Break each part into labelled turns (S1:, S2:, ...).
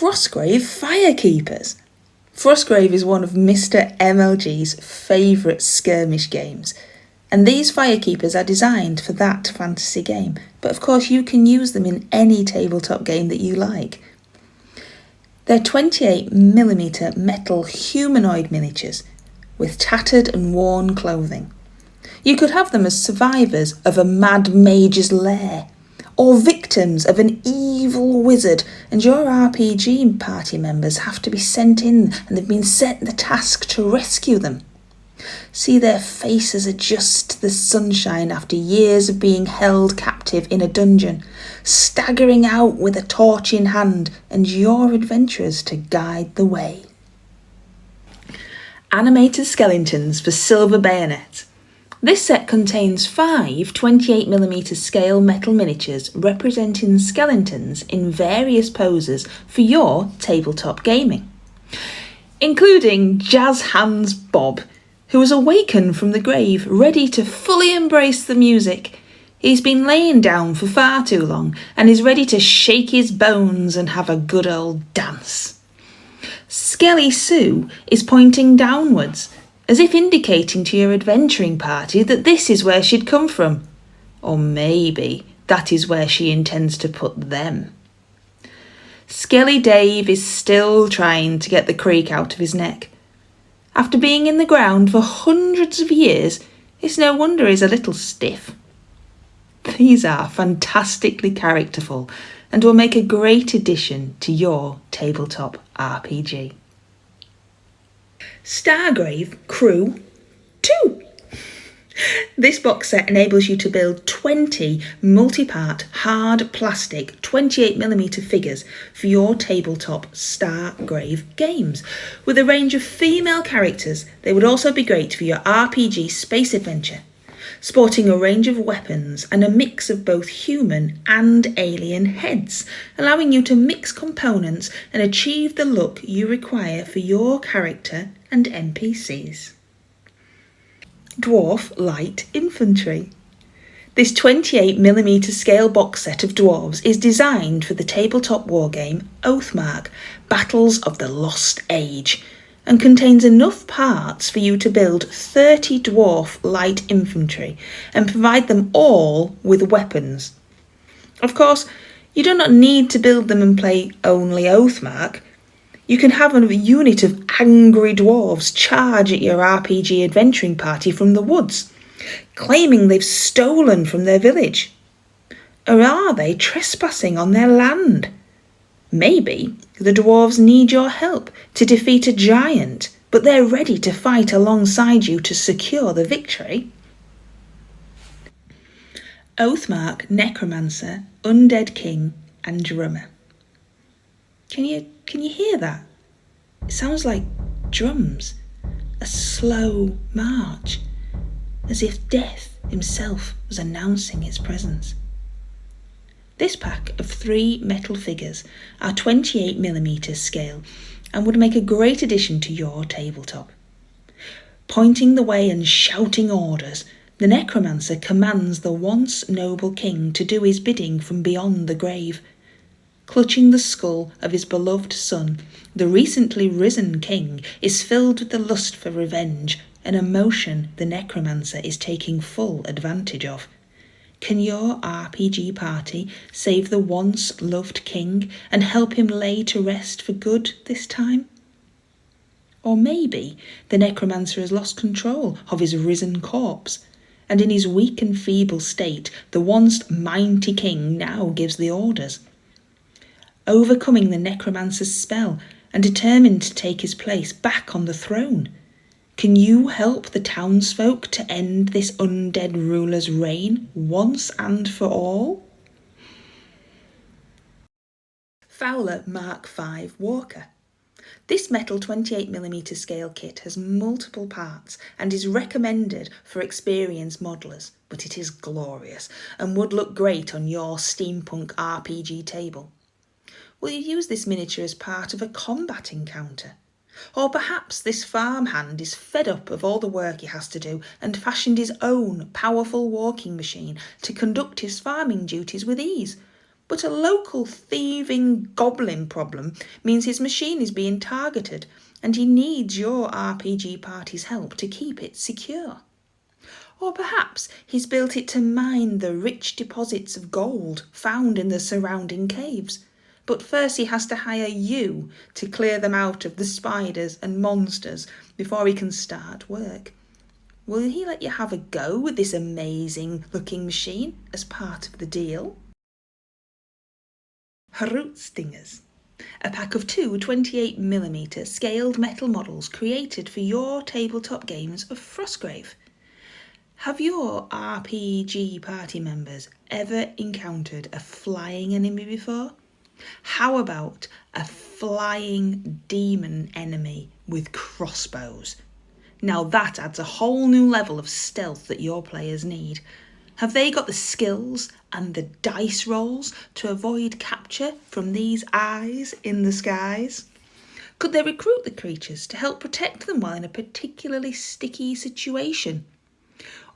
S1: Frostgrave Firekeepers. Frostgrave is one of Mr. MLG's favourite skirmish games, and these Firekeepers are designed for that fantasy game, but of course you can use them in any tabletop game that you like. They're 28mm metal humanoid miniatures with tattered and worn clothing. You could have them as survivors of a mad mage's lair, or victims of an evil wizard, and your RPG party members have to be sent in and they've been set the task to rescue them. See their faces adjust to the sunshine after years of being held captive in a dungeon, staggering out with a torch in hand, and your adventurers to guide the way. Animated skeletons for silver bayonet. This set contains 5 28mm scale metal miniatures representing skeletons in various poses for your tabletop gaming, including Jazz Hands Bob, who has awakened from the grave, ready to fully embrace the music. He's been laying down for far too long and is ready to shake his bones and have a good old dance. Skelly Sue is pointing downwards, as if indicating to your adventuring party that this is where she'd come from. Or maybe that is where she intends to put them. Skelly Dave is still trying to get the creak out of his neck. After being in the ground for hundreds of years, it's no wonder he's a little stiff. These are fantastically characterful and will make a great addition to your tabletop RPG. Stargrave Crew 2. This box set enables you to build 20 multi-part hard plastic 28mm figures for your tabletop Stargrave games. With a range of female characters, they would also be great for your RPG space adventure, sporting a range of weapons and a mix of both human and alien heads, allowing you to mix components and achieve the look you require for your character and NPCs. Dwarf Light Infantry. This 28mm scale box set of dwarves is designed for the tabletop wargame Oathmark Battles of the Lost Age, and contains enough parts for you to build 30 dwarf light infantry and provide them all with weapons. Of course, you do not need to build them and play only Oathmark. You can have a unit of angry dwarves charge at your RPG adventuring party from the woods, claiming they've stolen from their village. Or are they trespassing on their land? Maybe the dwarves need your help to defeat a giant, but they're ready to fight alongside you to secure the victory. Oathmark Necromancer, Undead King and Drummer. Can you hear that? It sounds like drums, a slow march, as if death himself was announcing his presence. This pack of 3 metal figures are 28mm scale and would make a great addition to your tabletop. Pointing the way and shouting orders, the Necromancer commands the once noble king to do his bidding from beyond the grave. Clutching the skull of his beloved son, the recently risen king is filled with the lust for revenge, an emotion the Necromancer is taking full advantage of. Can your RPG party save the once loved king and help him lay to rest for good this time? Or maybe the Necromancer has lost control of his risen corpse, and in his weak and feeble state, the once mighty king now gives the orders. Overcoming the Necromancer's spell and determined to take his place back on the throne, can you help the townsfolk to end this undead ruler's reign once and for all? Fowler Walker. This metal 28mm scale kit has multiple parts and is recommended for experienced modelers, but it is glorious and would look great on your steampunk RPG table. Will you use this miniature as part of a combat encounter? Or perhaps this farmhand is fed up of all the work he has to do and fashioned his own powerful walking machine to conduct his farming duties with ease. But a local thieving goblin problem means his machine is being targeted and he needs your RPG party's help to keep it secure. Or perhaps he's built it to mine the rich deposits of gold found in the surrounding caves. But first he has to hire you to clear them out of the spiders and monsters before he can start work. Will he let you have a go with this amazing looking machine as part of the deal? Harrier Stingers. A pack of two 28mm scaled metal models created for your tabletop games of Frostgrave. Have your RPG party members ever encountered a flying enemy before? How about a flying demon enemy with crossbows? Now that adds a whole new level of stealth that your players need. Have they got the skills and the dice rolls to avoid capture from these eyes in the skies? Could they recruit the creatures to help protect them while in a particularly sticky situation?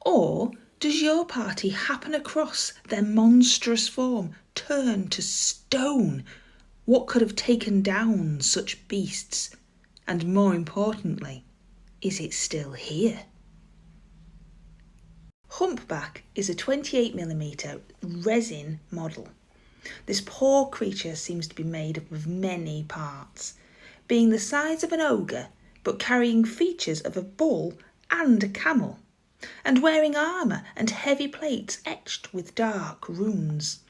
S1: Or does your party happen across their monstrous form turned to stone? What could have taken down such beasts? And more importantly, is it still here? Humpback is a 28mm resin model. This poor creature seems to be made up of many parts, being the size of an ogre but carrying features of a bull and a camel, and wearing armour and heavy plates etched with dark runes.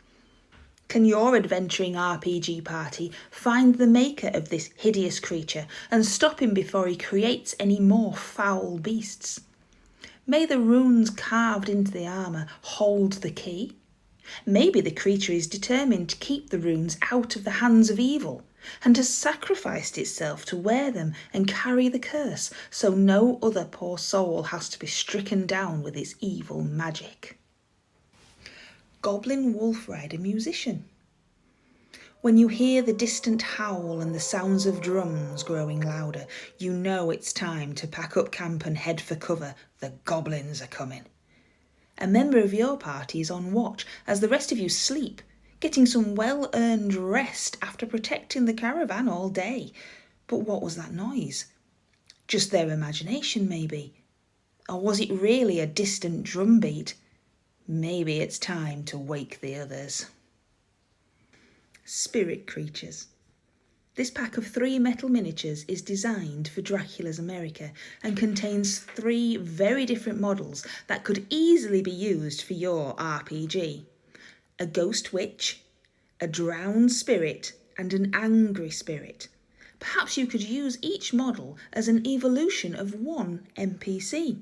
S1: Can your adventuring RPG party find the maker of this hideous creature and stop him before he creates any more foul beasts? May the runes carved into the armour hold the key? Maybe the creature is determined to keep the runes out of the hands of evil and has sacrificed itself to wear them and carry the curse so no other poor soul has to be stricken down with its evil magic. Goblin Wolf Rider Musician. When you hear the distant howl and the sounds of drums growing louder, you know it's time to pack up camp and head for cover. The goblins are coming. A member of your party is on watch as the rest of you sleep, getting some well-earned rest after protecting the caravan all day. But what was that noise? Just their imagination, maybe? Or was it really a distant drumbeat? Maybe it's time to wake the others. Spirit creatures. This pack of 3 metal miniatures is designed for Dracula's America and contains 3 very different models that could easily be used for your RPG. A ghost witch, a drowned spirit, and an angry spirit. Perhaps you could use each model as an evolution of one NPC.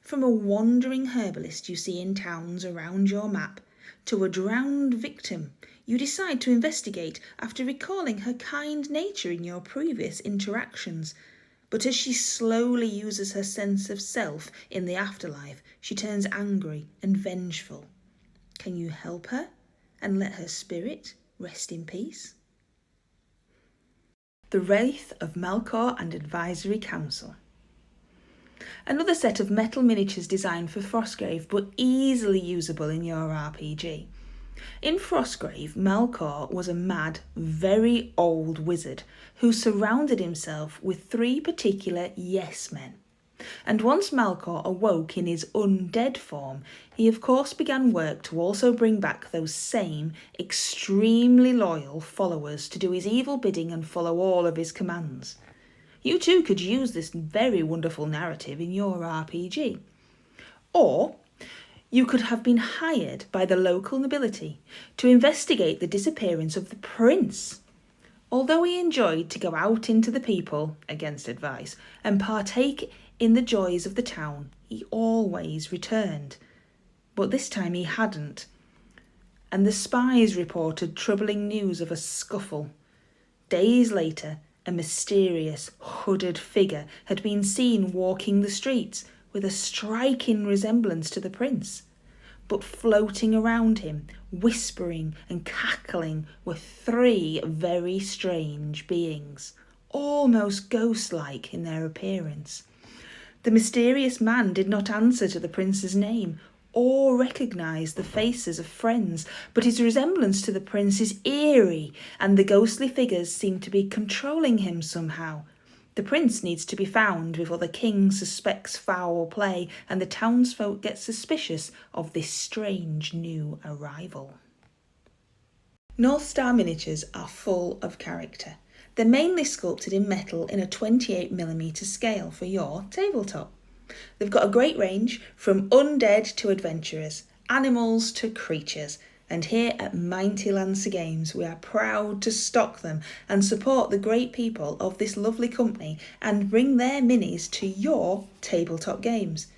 S1: From a wandering herbalist you see in towns around your map, to a drowned victim you decide to investigate after recalling her kind nature in your previous interactions. But as she slowly uses her sense of self in the afterlife, she turns angry and vengeful. Can you help her and let her spirit rest in peace? The Wraith of Melkor and Advisory Council. Another set of metal miniatures designed for Frostgrave but easily usable in your RPG. In Frostgrave, Melkor was a mad, very old wizard who surrounded himself with 3 particular yes-men. And once Melkor awoke in his undead form, he of course began work to also bring back those same, extremely loyal followers to do his evil bidding and follow all of his commands. You too could use this very wonderful narrative in your RPG. Or you could have been hired by the local nobility to investigate the disappearance of the prince. Although he enjoyed to go out into the people, against advice, and partake in the joys of the town, he always returned. But this time he hadn't, and the spies reported troubling news of a scuffle. Days later, a mysterious, hooded figure had been seen walking the streets with a striking resemblance to the prince. But floating around him, whispering and cackling, were 3 very strange beings, almost ghost-like in their appearance. The mysterious man did not answer to the prince's name or recognise the faces of friends, but his resemblance to the prince is eerie, and the ghostly figures seem to be controlling him somehow. The prince needs to be found before the king suspects foul play and the townsfolk get suspicious of this strange new arrival. North Star miniatures are full of character. They're mainly sculpted in metal in a 28mm scale for your tabletop. They've got a great range from undead to adventurers, animals to creatures, and here at Mighty Lancer Games we are proud to stock them and support the great people of this lovely company and bring their minis to your tabletop games.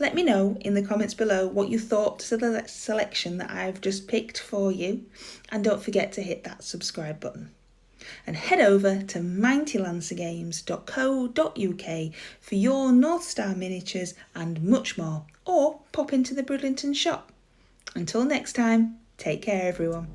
S1: Let me know in the comments below what you thought to the selection that I've just picked for you, and don't forget to hit that subscribe button. And head over to mightylancergames.co.uk for your North Star miniatures and much more, or pop into the Bridlington shop. Until next time, take care everyone.